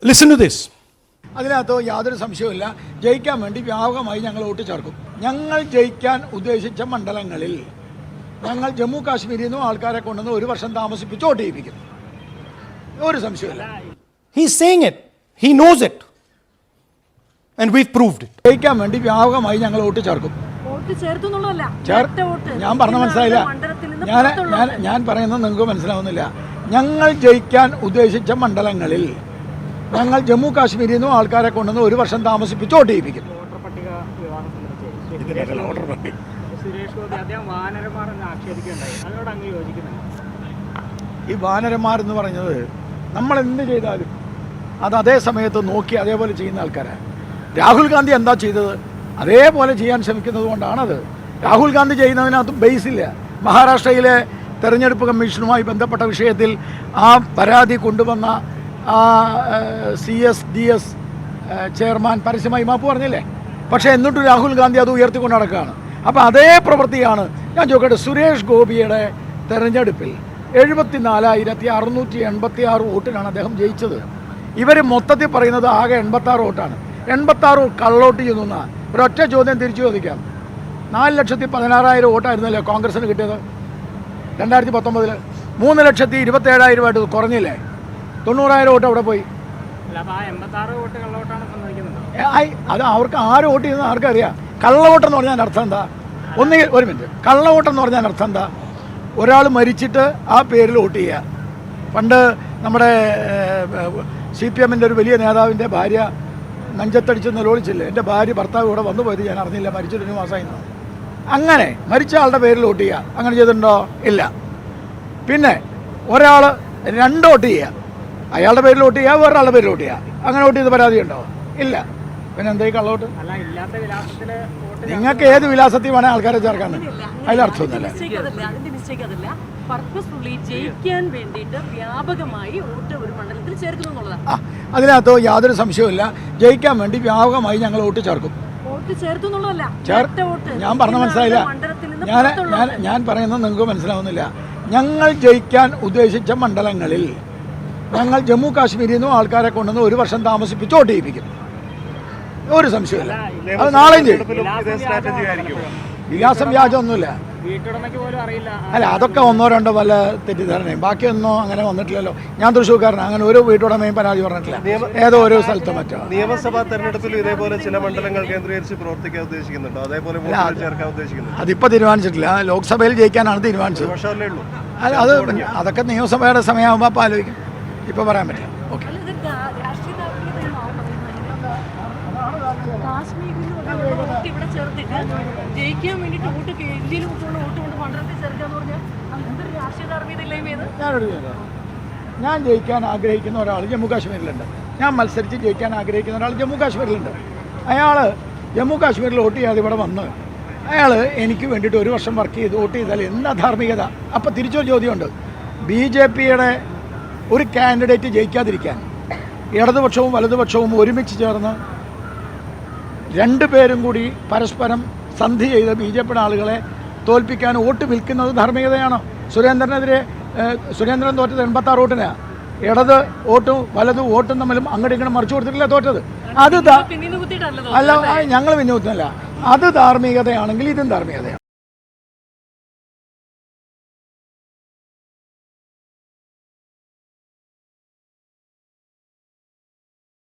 Listen to this. അതിനകത്ത് യാതൊരു സംശയവുമില്ല. ജയിക്കാൻ വേണ്ടി വ്യാപകമായി ഞങ്ങൾ വോട്ട് ചേർക്കും. ഞങ്ങൾ ജയിക്കാൻ ഉദ്ദേശിച്ച മണ്ഡലങ്ങളിൽ ഞങ്ങൾ ജമ്മു കാശ്മീരിൽ നിന്നും ആൾക്കാരെ കൊണ്ടുവന്ന് ഒരു വർഷം താമസിപ്പിച്ച് വോട്ട് ചെയ്യിപ്പിക്കും. ഒരു സംശയവുമില്ല. He's saying it. He knows it. And we've proved it. ജയിക്കാൻ വേണ്ടി വ്യാപകമായി ഞങ്ങൾ വോട്ട് ചേർക്കും. ഞാൻ പറഞ്ഞ മനസ്സിലായില്ല. ഞാൻ പറയുന്നത് നിങ്ങൾക്ക് മനസ്സിലാവുന്നില്ല. ഞങ്ങൾ ജയിക്കാൻ ഉദ്ദേശിച്ച മണ്ഡലങ്ങളിൽ ഞങ്ങൾ ജമ്മു കാശ്മീരിൽ നിന്നും ആൾക്കാരെ കൊണ്ടുവന്ന് ഒരു വർഷം താമസിപ്പിച്ച് വോട്ട് ചെയ്യിപ്പിക്കും. ഈ വാനരന്മാരെന്ന് പറഞ്ഞത് നമ്മൾ എന്ത് ചെയ്താലും അത് അതേ സമയത്ത് നോക്കി അതേപോലെ ചെയ്യുന്ന ആൾക്കാരാണ്. രാഹുൽ ഗാന്ധി എന്താ ചെയ്തത് അതേപോലെ ചെയ്യാൻ ശ്രമിക്കുന്നത് കൊണ്ടാണത്. രാഹുൽ ഗാന്ധി ചെയ്യുന്നതിനകത്ത് ബേസില്ല. മഹാരാഷ്ട്രയിലെ തെരഞ്ഞെടുപ്പ് കമ്മീഷനുമായി ബന്ധപ്പെട്ട വിഷയത്തിൽ ആ പരാതി കൊണ്ടുവന്ന CS ചെയർമാൻ പരസ്യമായി മാപ്പ് പറഞ്ഞില്ലേ? പക്ഷേ എന്നിട്ടും രാഹുൽ ഗാന്ധി അത് ഉയർത്തിക്കൊണ്ട് നടക്കുകയാണ്. അപ്പോൾ അതേ പ്രവൃത്തിയാണ്. ഞാൻ ചോദിക്കട്ടെ, സുരേഷ് ഗോപിയുടെ തെരഞ്ഞെടുപ്പിൽ 74,686 വോട്ടിനാണ് അദ്ദേഹം ജയിച്ചത്. ഇവർ മൊത്തത്തിൽ പറയുന്നത് ആകെ 86 വോട്ടാണ്. 86 കള്ളവോട്ട് ചെയ്യുന്ന ഒരൊറ്റ ചോദ്യം തിരിച്ചു ചോദിക്കാം. 4,16,000 വോട്ടായിരുന്നല്ലേ കോൺഗ്രസിന് കിട്ടിയത് 2019? 3,27,000 കുറഞ്ഞില്ലേ? 90,000 വോട്ട് അവിടെ പോയി. അത് അവർക്ക് ആര് വോട്ട് ചെയ്യുന്നത് ആർക്കറിയാം. കള്ളവോട്ടെന്ന് പറഞ്ഞാൽ അർത്ഥം എന്താ? ഒന്നുകിൽ ഒരു മിനിറ്റ്, കള്ളവോട്ടെന്ന് പറഞ്ഞാൽ അർത്ഥം എന്താ? ഒരാൾ മരിച്ചിട്ട് ആ പേരിൽ വോട്ട് ചെയ്യുക. പണ്ട് നമ്മുടെ CPM-ൻ്റെ ഒരു വലിയ നേതാവിൻ്റെ ഭാര്യ നെഞ്ചത്തടിച്ച് നിലവിളിച്ചില്ലേ, എൻ്റെ ഭാര്യ ഭർത്താവ് ഇവിടെ വന്നു പോയത് ഞാൻ അറിഞ്ഞില്ല, മരിച്ചിട്ട് 1 മാസമായി. അങ്ങനെ മരിച്ച ആളുടെ പേരിൽ വോട്ട് ചെയ്യുക. അങ്ങനെ ചെയ്തിട്ടുണ്ടോ? ഇല്ല. പിന്നെ ഒരാൾ 2 വോട്ട് ചെയ്യുക, അയാളുടെ പേരിൽ വോട്ട് ചെയ്യുക, വേറൊരാളുടെ പേരിൽ വോട്ട് ചെയ്യുക. അങ്ങനെ വോട്ട് ചെയ്ത് പരാതി ഉണ്ടോ? ഇല്ല. പിന്നെ എന്താ ഈ കള്ളവോട്ട്? നിങ്ങൾക്ക് ഏത് വിലാസത്തിൽ വേണേൽ ആൾക്കാരെ ചേർക്കാൻ അതിലർത്ഥമൊന്നുമില്ല. അതിനകത്ത് യാതൊരു സംശയവുമില്ല. ജയിക്കാൻ വേണ്ടി വ്യാപകമായി ഞങ്ങൾ വോട്ട് ചേർക്കും. ഞാൻ പറഞ്ഞ മനസ്സിലായില്ല. ഞാൻ പറയുന്നത് നിങ്ങൾക്ക് മനസ്സിലാവുന്നില്ല. ഞങ്ങൾ ജയിക്കാൻ ഉദ്ദേശിച്ച മണ്ഡലങ്ങളിൽ ഞങ്ങൾ ജമ്മു കാശ്മീരിൽ നിന്നും ആൾക്കാരെ കൊണ്ടുവന്ന് ഒരു വർഷം താമസിപ്പിച്ച് വോട്ട് ചെയ്യിപ്പിക്കും. ഒരു സംശയമില്ല. അത് നാളെയും ചെയ്യും. വിലാസം വ്യാജമൊന്നുമില്ല. അല്ല, അതൊക്കെ 1-2 വല്ല തെറ്റിദ്ധാരണയും, ബാക്കിയൊന്നും അങ്ങനെ വന്നിട്ടില്ലല്ലോ. ഞാൻ തൃശ്ശൂർക്കാരനാണ്. അങ്ങനെ ഒരു വീട്ടുടമയും പരാതി പറഞ്ഞിട്ടില്ല. ഏതോ ഓരോ സ്ഥലത്തും മറ്റോ. നിയമസഭാ തെരഞ്ഞെടുപ്പിൽ ഇതേപോലെ ചില മണ്ഡലങ്ങൾ കേന്ദ്രീകരിച്ച് പ്രവർത്തിക്കാൻ ഉദ്ദേശിക്കുന്നുണ്ടോ? അതേപോലെ അതിപ്പോൾ തീരുമാനിച്ചിട്ടില്ല. ലോക്സഭയിൽ ജയിക്കാനാണ് തീരുമാനിച്ചത്. അല്ല, അതൊക്കെ നിയമസഭയുടെ സമയമാകുമ്പോൾ അപ്പോൾ ആലോചിക്കും. ഇപ്പോൾ പറയാൻ പറ്റില്ല. ഓക്കെ. ഞാൻ ജയിക്കാൻ ആഗ്രഹിക്കുന്ന ഒരാൾ ജമ്മു കാശ്മീരിലുണ്ട്. ഞാൻ മത്സരിച്ച് ജയിക്കാൻ ആഗ്രഹിക്കുന്ന ഒരാൾ ജമ്മു കാശ്മീരിലുണ്ട്. അയാൾ ജമ്മു കാശ്മീരിൽ വോട്ട് ചെയ്യാതെ ഇവിടെ വന്ന് അയാൾ എനിക്ക് വേണ്ടിയിട്ട് 1 വർഷം വർക്ക് ചെയ്ത് വോട്ട് ചെയ്താൽ എന്താ ധാർമ്മികത? അപ്പോൾ തിരിച്ചൊരു ചോദ്യമുണ്ട്. BJP-യുടെ ഒരു കാൻഡിഡേറ്റ് ജയിക്കാതിരിക്കാൻ ഇടതുപക്ഷവും വലതുപക്ഷവും ഒരുമിച്ച് ചേർന്ന് 2 പേരും കൂടി പരസ്പരം സന്ധി ചെയ്ത് BJP-യുടെ ആളുകളെ തോൽപ്പിക്കാൻ വോട്ട് വിൽക്കുന്നത് ധാർമ്മികതയാണോ? സുരേന്ദ്രൻ തോറ്റത് 86 വോട്ടിനാണ്. ഇടത് വോട്ടും വലത് വോട്ടും തമ്മിലും അങ്ങോട്ടും ഇങ്ങോട്ടും മറിച്ചു കൊടുത്തിട്ടില്ല തോറ്റത്. അത് അല്ല, ഞങ്ങൾ പിന്നോട്ടുന്നില്ല. അത് ധാർമ്മികതയാണെങ്കിൽ ഇതും ധാർമ്മികതയാണ്.